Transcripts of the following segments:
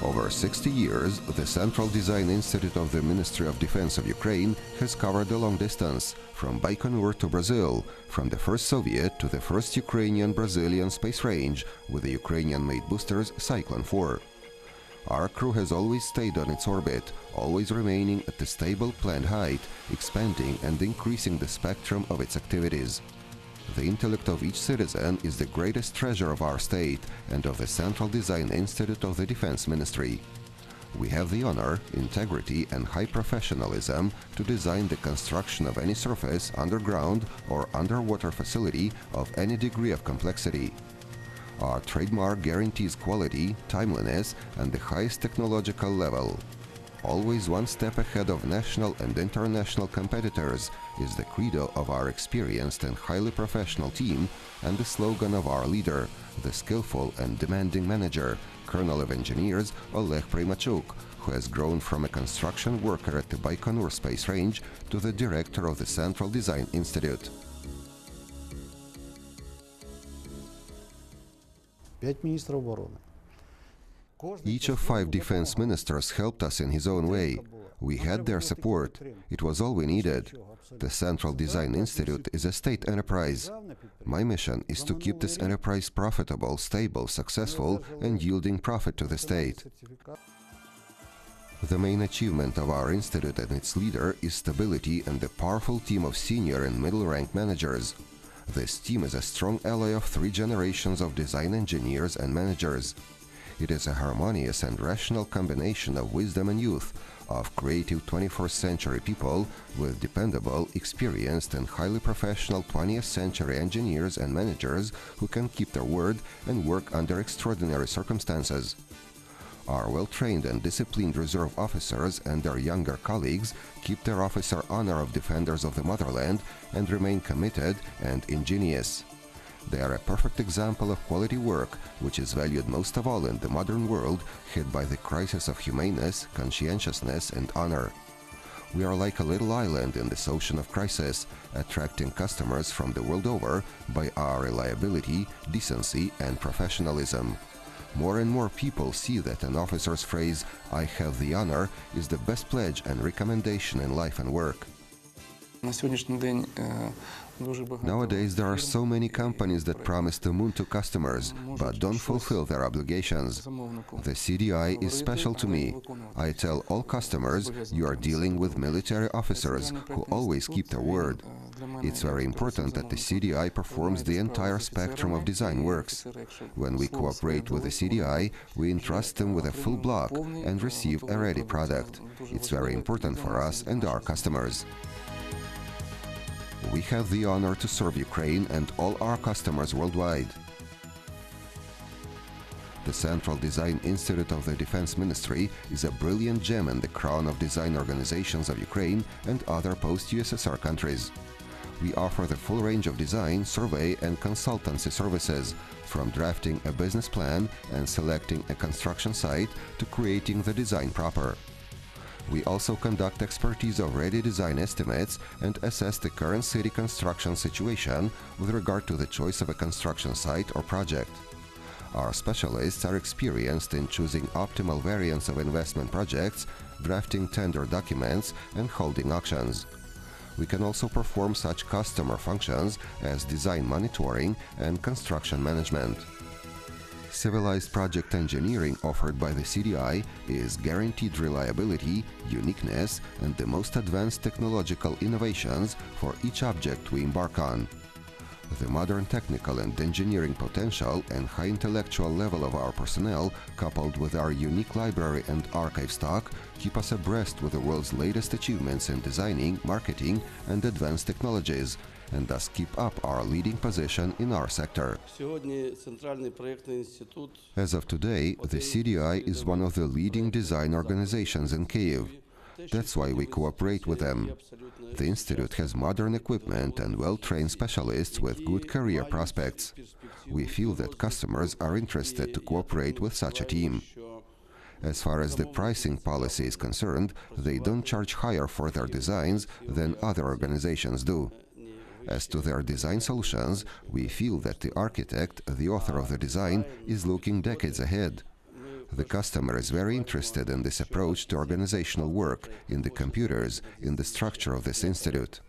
Over 60 years, the Central Design Institute of the Ministry of Defense of Ukraine has covered a long distance, from Baikonur to Brazil, from the first Soviet to the first Ukrainian-Brazilian space range, with the Ukrainian-made boosters Cyclone 4. Our crew has always stayed on its orbit, always remaining at the stable planned height, expanding and increasing the spectrum of its activities. The intellect of each citizen is the greatest treasure of our state and of the Central Design Institute of the Defense Ministry. We have the honor, integrity and high professionalism to design the construction of any surface, underground or underwater facility of any degree of complexity. Our trademark guarantees quality, timeliness and the highest technological level. Always one step ahead of national and international competitors is the credo of our experienced and highly professional team and the slogan of our leader, the skillful and demanding manager, Colonel of Engineers Oleg Primachuk, who has grown from a construction worker at the Baikonur Space Range to the director of the Central Design Institute. 5 міністрів оборони. Each of 5 defense ministers helped us in his own way. We had their support. It was all we needed. The Central Design Institute is a state enterprise. My mission is to keep this enterprise profitable, stable, successful, and yielding profit to the state. The main achievement of our institute and its leader is stability and the powerful team of senior and middle-rank managers. This team is a strong ally of 3 generations of design engineers and managers. It is a harmonious and rational combination of wisdom and youth, of creative 21st century people with dependable, experienced and highly professional 20th century engineers and managers who can keep their word and work under extraordinary circumstances. Our well-trained and disciplined reserve officers and their younger colleagues keep their officer honor of defenders of the motherland and remain committed and ingenious. They are a perfect example of quality work, which is valued most of all in the modern world hit by the crisis of humaneness, conscientiousness and honor. We are like a little island in this ocean of crisis, attracting customers from the world over by our reliability, decency and professionalism. More and more people see that an officer's phrase, "I have the honor," is the best pledge and recommendation in life and work. Nowadays, there are so many companies that promise the moon to customers, but don't fulfill their obligations. The CDI is special to me. I tell all customers, you are dealing with military officers who always keep their word. It's very important that the CDI performs the entire spectrum of design works. When we cooperate with the CDI, we entrust them with a full block and receive a ready product. It's very important for us and our customers. We have the honor to serve Ukraine and all our customers worldwide. The Central Design Institute of the Defense Ministry is a brilliant gem in the crown of design organizations of Ukraine and other post-USSR countries. We offer the full range of design, survey and consultancy services, from drafting a business plan and selecting a construction site to creating the design proper. We also conduct expertise of ready design estimates and assess the current city construction situation with regard to the choice of a construction site or project. Our specialists are experienced in choosing optimal variants of investment projects, drafting tender documents and holding auctions. We can also perform such customer functions as design monitoring and construction management. Civilized project engineering offered by the CDI is guaranteed reliability, uniqueness and the most advanced technological innovations for each object we embark on. The modern technical and engineering potential and high intellectual level of our personnel, coupled with our unique library and archive stock, keep us abreast with the world's latest achievements in designing, marketing and advanced technologies, and thus keep up our leading position in our sector. As of today, the CDI is one of the leading design organizations in Kyiv. That's why we cooperate with them. The Institute has modern equipment and well-trained specialists with good career prospects. We feel that customers are interested to cooperate with such a team. As far as the pricing policy is concerned, they don't charge higher for their designs than other organizations do. As to their design solutions, we feel that the architect, the author of the design, is looking decades ahead. The customer is very interested in this approach to organizational work, in the computers, in the structure of this institute.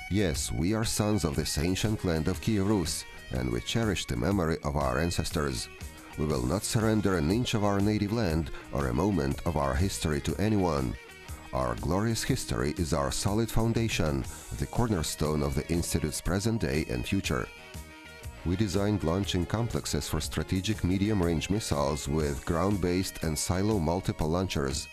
Yes, we are sons of this ancient land of Kiev Rus, and we cherish the memory of our ancestors. We will not surrender an inch of our native land or a moment of our history to anyone. Our glorious history is our solid foundation, the cornerstone of the Institute's present day and future. We designed launching complexes for strategic medium-range missiles with ground-based and silo multiple launchers.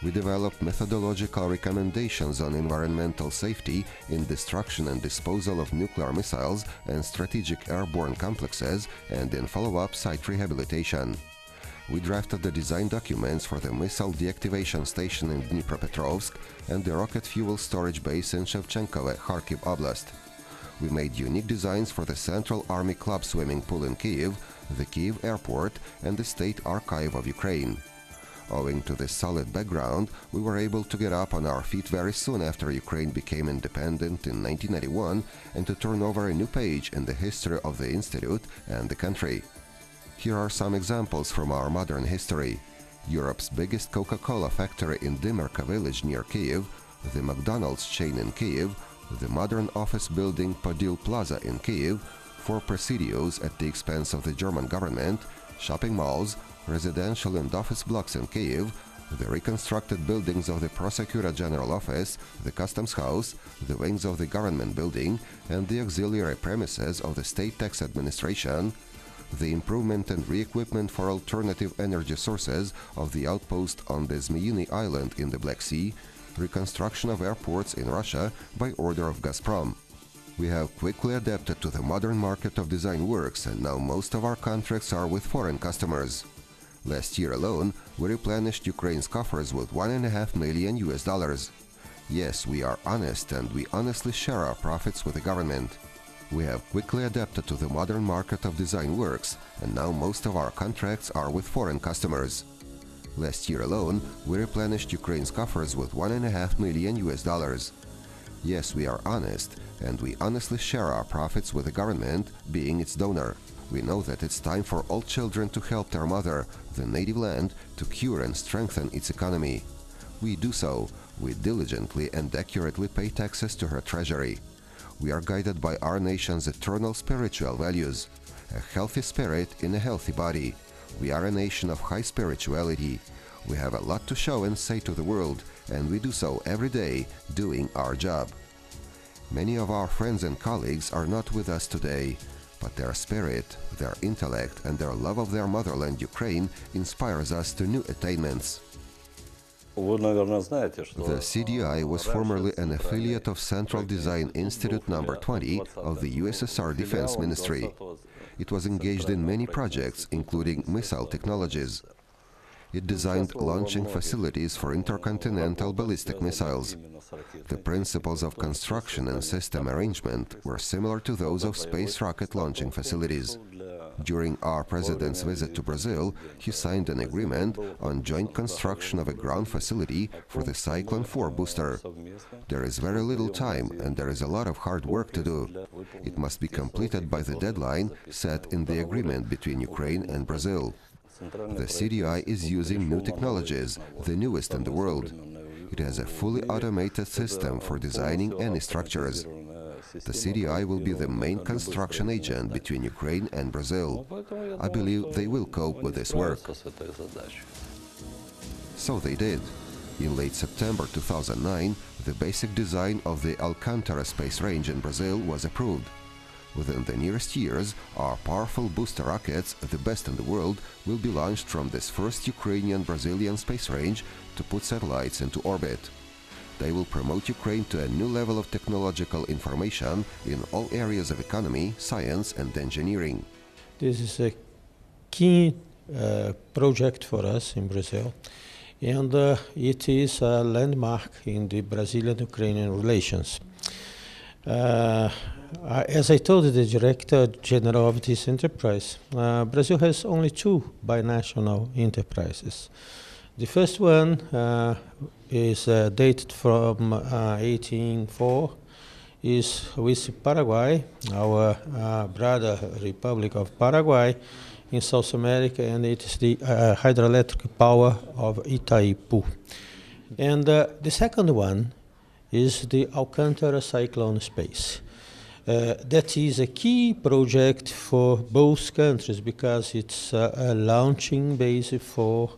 We developed methodological recommendations on environmental safety in destruction and disposal of nuclear missiles and strategic airborne complexes and in follow-up site rehabilitation. We drafted the design documents for the missile deactivation station in Dnipropetrovsk and the rocket fuel storage base in Shevchenkove, Kharkiv Oblast. We made unique designs for the Central Army Club swimming pool in Kyiv, the Kyiv airport and the State Archive of Ukraine. Owing to this solid background, we were able to get up on our feet very soon after Ukraine became independent in 1991 and to turn over a new page in the history of the Institute and the country. Here are some examples from our modern history. Europe's biggest Coca-Cola factory in Dymerka village near Kyiv, the McDonald's chain in Kyiv, the modern office building Podil Plaza in Kyiv, 4 presidios at the expense of the German government, shopping malls, residential and office blocks in Kyiv, the reconstructed buildings of the Prosecutor General Office, the Customs House, the wings of the government building, and the auxiliary premises of the State Tax Administration, the improvement and re-equipment for alternative energy sources of the outpost on the Zmyiny Island in the Black Sea, reconstruction of airports in Russia by order of Gazprom. We have quickly adapted to the modern market of design works, and now most of our contracts are with foreign customers. Last year alone, we replenished Ukraine's coffers with $1.5 million. Yes, we are honest and we honestly share our profits with the government. We have quickly adapted to the modern market of design works, and now most of our contracts are with foreign customers. Last year alone, we replenished Ukraine's coffers with $1.5 million. Yes, we are honest, and we honestly share our profits with the government, being its donor. We know that it's time for all children to help their mother, the native land, to cure and strengthen its economy. We do so. We diligently and accurately pay taxes to her treasury. We are guided by our nation's eternal spiritual values. A healthy spirit in a healthy body. We are a nation of high spirituality. We have a lot to show and say to the world, and we do so every day, doing our job. Many of our friends and colleagues are not with us today, but their spirit, their intellect, and their love of their motherland Ukraine inspires us to new attainments. The CDI was formerly an affiliate of Central Design Institute No. 20 of the USSR Defense Ministry. It was engaged in many projects, including missile technologies. It designed launching facilities for intercontinental ballistic missiles. The principles of construction and system arrangement were similar to those of space rocket launching facilities. During our president's visit to Brazil, he signed an agreement on joint construction of a ground facility for the Cyclone 4 booster. There is very little time and there is a lot of hard work to do. It must be completed by the deadline set in the agreement between Ukraine and Brazil. The CDI is using new technologies, the newest in the world. It has a fully automated system for designing any structures. The CDI will be the main construction agent between Ukraine and Brazil. I believe they will cope with this work. So they did. In late September 2009, the basic design of the Alcantara space range in Brazil was approved. Within the nearest years, our powerful booster rockets, the best in the world, will be launched from this first Ukrainian-Brazilian space range to put satellites into orbit. They will promote Ukraine to a new level of technological information in all areas of economy, science and engineering. This is a key project for us in Brazil, and it is a landmark in the Brazilian-Ukrainian relations. As I told the Director General of this enterprise, Brazil has only 2 binational enterprises. The first one is dated from 1804, is with Paraguay, our brother Republic of Paraguay, in South America, and it is the hydroelectric power of Itaipu. And the second one is the Alcântara Cyclone Space. That is a key project for both countries because it's a launching base for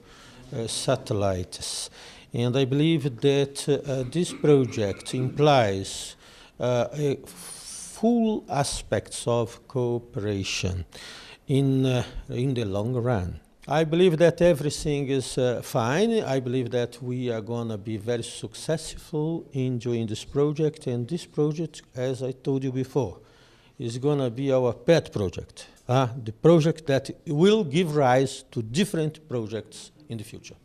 satellites. And I believe that this project implies full aspects of cooperation in the long run. I believe that everything is fine. I believe that we are going to be very successful in doing this project. And this project, as I told you before, is going to be our pet project, the project that will give rise to different projects in the future.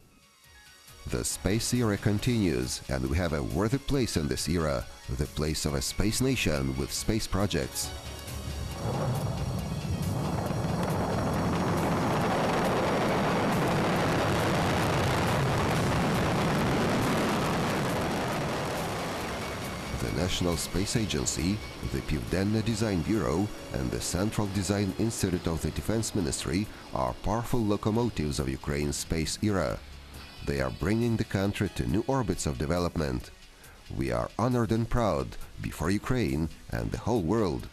The space era continues, and we have a worthy place in this era, the place of a space nation with space projects. The National Space Agency, the Pivdenne Design Bureau, and the Central Design Institute of the Defense Ministry are powerful locomotives of Ukraine's space era. They are bringing the country to new orbits of development. We are honored and proud before Ukraine and the whole world.